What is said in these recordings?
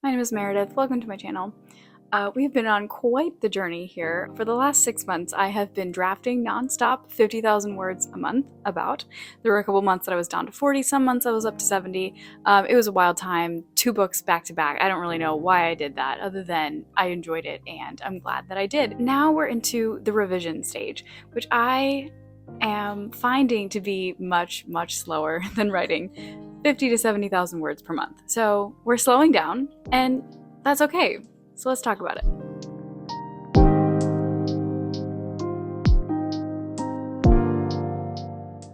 My name is Meredith. Welcome to my channel. We've been on quite the journey here. For the last 6 months, I have been drafting nonstop 50,000 words a month about. There were a couple months that I was down to 40, some months I was up to 70. It was a wild time, 2 books back to back. I don't really know why I did that, other than I enjoyed it and I'm glad that I did. Now we're into the revision stage, which I am finding to be much, much slower than writing 50 to 70,000 words per month. So we're slowing down, and that's okay. So let's talk about it.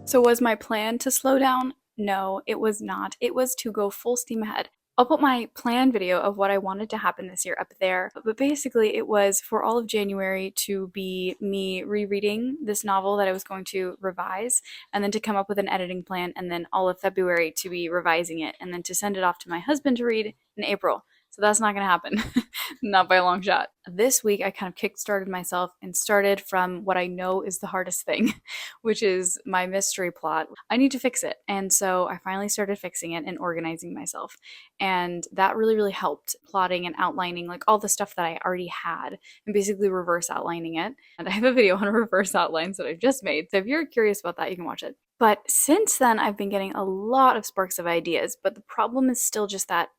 So was my plan to slow down? No, it was not. It was to go full steam ahead. I'll put my plan video of what I wanted to happen this year up there, but basically it was for all of January to be me rereading this novel that I was going to revise, and then to come up with an editing plan, and then all of February to be revising it, and then to send it off to my husband to read in April. So that's not going to happen. Not by a long shot. This week I kind of kickstarted myself and started from what I know is the hardest thing, which is my mystery plot. I need to fix it. And so I finally started fixing it and organizing myself. And that really, really helped plotting and outlining like all the stuff that I already had and basically reverse outlining it. And I have a video on reverse outlines that I just made. So if you're curious about that, you can watch it. But since then, I've been getting a lot of sparks of ideas. But the problem is still just that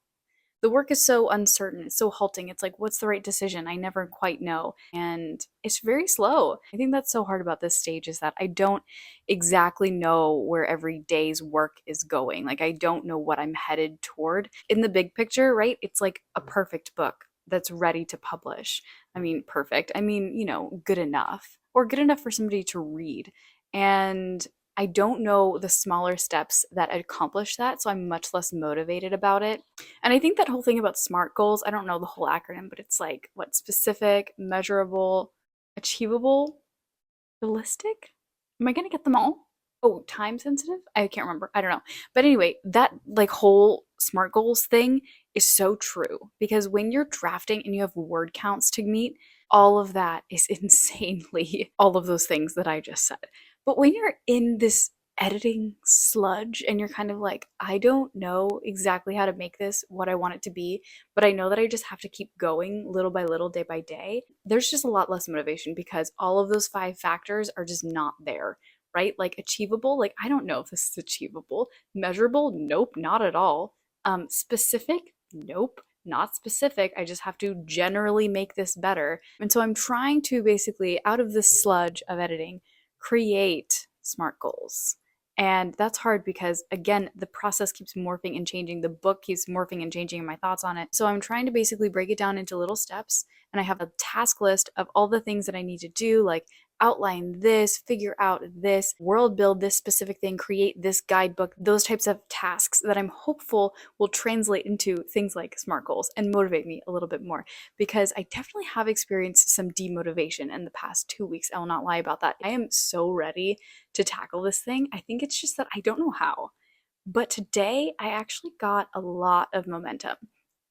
the work is so uncertain, it's so halting. It's like, what's the right decision? I never quite know. And it's very slow. I think that's so hard about this stage is that I don't exactly know where every day's work is going. Like, I don't know what I'm headed toward. In the big picture, right? It's like a perfect book that's ready to publish. I mean, perfect. I mean, good enough, or good enough for somebody to read. And I don't know the smaller steps that accomplish that, so I'm much less motivated about it. And I think that whole thing about SMART goals, I don't know the whole acronym, but it's like what: specific, measurable, achievable, realistic? Am I gonna get them all? Oh, time sensitive? I can't remember. I don't know. But anyway, that like whole SMART goals thing is so true because when you're drafting and you have word counts to meet, all of that is insanely all of those things that I just said. But when you're in this editing sludge and you're kind of like, I don't know exactly how to make this what I want it to be, but I know that I just have to keep going little by little, day by day, there's just a lot less motivation because all of those 5 factors are just not there, right? Like achievable, like I don't know if this is achievable. Measurable, nope, not at all. Specific, nope, not specific. I just have to generally make this better. And so I'm trying to basically, out of this sludge of editing, create SMART goals. And that's hard because, again, the process keeps morphing and changing. The book keeps morphing and changing, and my thoughts on it. So I'm trying to basically break it down into little steps. And I have a task list of all the things that I need to do, like outline this, figure out this, world build this specific thing, create this guidebook, those types of tasks that I'm hopeful will translate into things like SMART goals and motivate me a little bit more. Because I definitely have experienced some demotivation in the past 2 weeks. I will not lie about that. I am so ready to tackle this thing. I think it's just that I don't know how. But today I actually got a lot of momentum.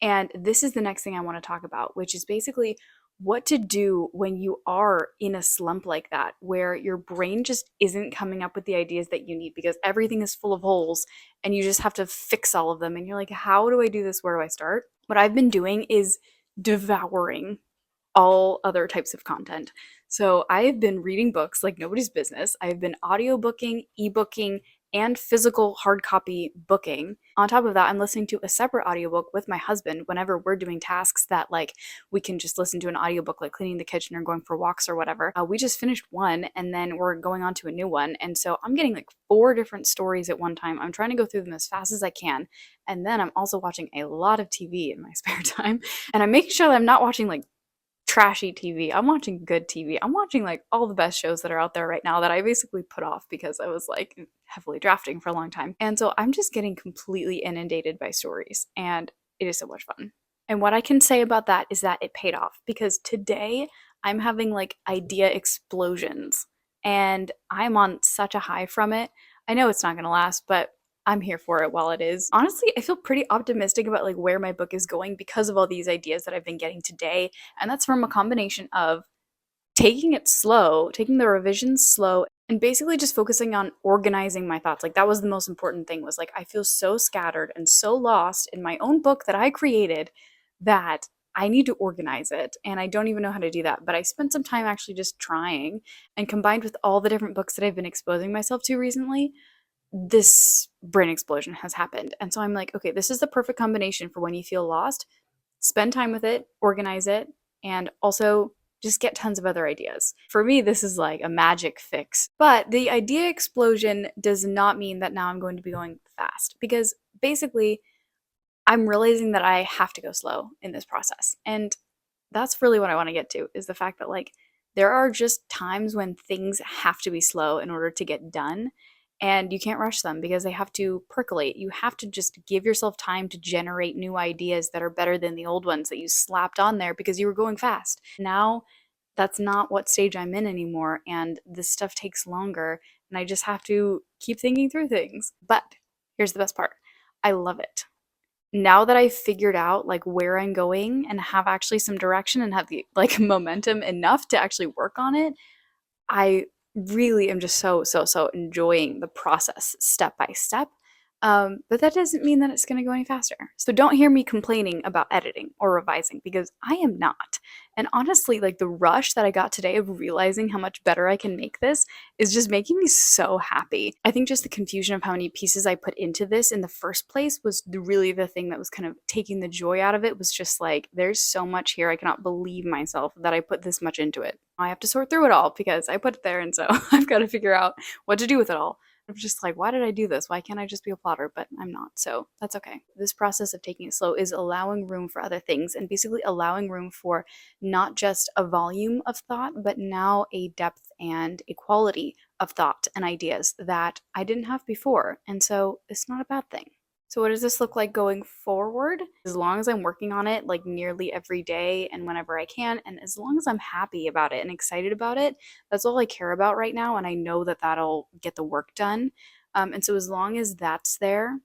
And this is the next thing I want to talk about, which is basically what to do when you are in a slump like that, where your brain just isn't coming up with the ideas that you need because everything is full of holes and you just have to fix all of them. And you're like, how do I do this? Where do I start? What I've been doing is devouring all other types of content. So I've been reading books like nobody's business. I've been audiobooking, ebooking, and physical hard copy booking. On top of that, I'm listening to a separate audiobook with my husband whenever we're doing tasks that like we can just listen to an audiobook like cleaning the kitchen or going for walks or whatever. We just finished one and then we're going on to a new one. And so I'm getting like 4 different stories at one time. I'm trying to go through them as fast as I can. And then I'm also watching a lot of TV in my spare time. And I'm making sure that I'm not watching like trashy TV. I'm watching good TV. I'm watching like all the best shows that are out there right now that I basically put off because I was like heavily drafting for a long time. And so I'm just getting completely inundated by stories and it is so much fun. And what I can say about that is that it paid off because today I'm having like idea explosions and I'm on such a high from it. I know it's not going to last, but I'm here for it while it is. Honestly, I feel pretty optimistic about like where my book is going because of all these ideas that I've been getting today. And that's from a combination of taking it slow, taking the revisions slow, and basically just focusing on organizing my thoughts. Like that was the most important thing, was like I feel so scattered and so lost in my own book that I created that I need to organize it, and I don't even know how to do that. But I spent some time actually just trying, and combined with all the different books that I've been exposing myself to recently, this brain explosion has happened. And so I'm like, okay, this is the perfect combination for when you feel lost. Spend time with it, organize it, and also just get tons of other ideas. For me, this is like a magic fix. But the idea explosion does not mean that now I'm going to be going fast, because basically I'm realizing that I have to go slow in this process. And that's really what I want to get to, is the fact that like there are just times when things have to be slow in order to get done, and you can't rush them because they have to percolate. You have to just give yourself time to generate new ideas that are better than the old ones that you slapped on there because you were going fast. Now that's not what stage I'm in anymore, and this stuff takes longer, and I just have to keep thinking through things. But here's the best part. I love it. Now that I've figured out like where I'm going and have actually some direction and have the like momentum enough to actually work on it, I really am just so enjoying the process step by step. But that doesn't mean that it's going to go any faster. So don't hear me complaining about editing or revising, because I am not. And honestly, like the rush that I got today of realizing how much better I can make this is just making me so happy. I think just the confusion of how many pieces I put into this in the first place was really the thing that was kind of taking the joy out of it. Was just like, there's so much here. I cannot believe myself that I put this much into it. I have to sort through it all because I put it there, and so I've got to figure out what to do with it all. I'm just like, why did I do this? Why can't I just be a plotter? But I'm not, so that's okay. This process of taking it slow is allowing room for other things, and basically allowing room for not just a volume of thought, but now a depth and a quality of thought and ideas that I didn't have before. And so it's not a bad thing. So what does this look like going forward? As long as I'm working on it like nearly every day and whenever I can, and as long as I'm happy about it and excited about it, that's all I care about right now, and I know that that'll get the work done. And so as long as that's there,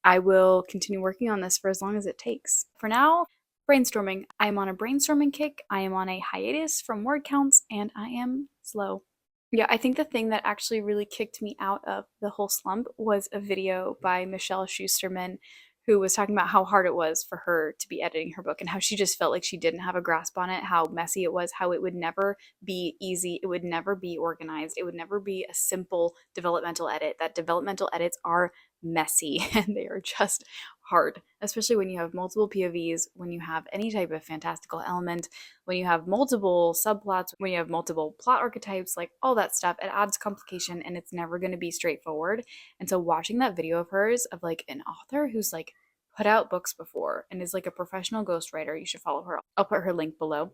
I will continue working on this for as long as it takes. For now, brainstorming. I am on a brainstorming kick. I am on a hiatus from word counts, and I am slow. Yeah, I think the thing that actually really kicked me out of the whole slump was a video by Michelle Schusterman, who was talking about how hard it was for her to be editing her book and how she just felt like she didn't have a grasp on it, how messy it was, how it would never be easy, it would never be organized, it would never be a simple developmental edit. That developmental edits are messy and they are just hard, especially when you have multiple POVs, when you have any type of fantastical element, when you have multiple subplots, when you have multiple plot archetypes, like all that stuff. It adds complication and it's never going to be straightforward. And so watching that video of hers, of like an author who's like put out books before and is like a professional ghostwriter, you should follow her. I'll put her link below.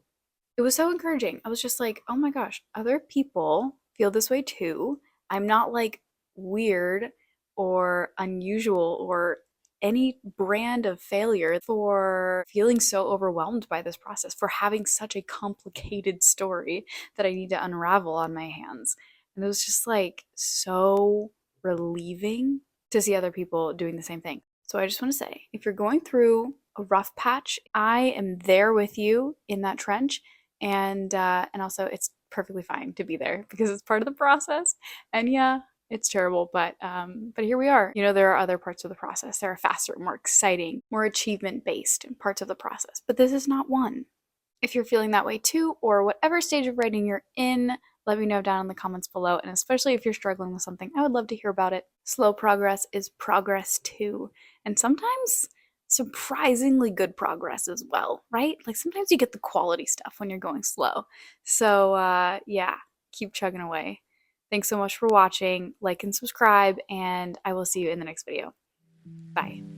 It was so encouraging. I was just like, oh my gosh, other people feel this way too. I'm not like weird or unusual or any brand of failure for feeling so overwhelmed by this process, for having such a complicated story that I need to unravel on my hands. And it was just like so relieving to see other people doing the same thing. So I just want to say, if you're going through a rough patch, I am there with you in that trench, and also it's perfectly fine to be there because it's part of the process. And yeah, it's terrible, but here we are. You know, there are other parts of the process. There are faster, more exciting, more achievement-based parts of the process, but this is not one. If you're feeling that way too, or whatever stage of writing you're in, let me know down in the comments below. And especially if you're struggling with something, I would love to hear about it. Slow progress is progress too. And sometimes surprisingly good progress as well, right? Like sometimes you get the quality stuff when you're going slow. So yeah, keep chugging away. Thanks so much for watching. Like and subscribe, and I will see you in the next video. Bye.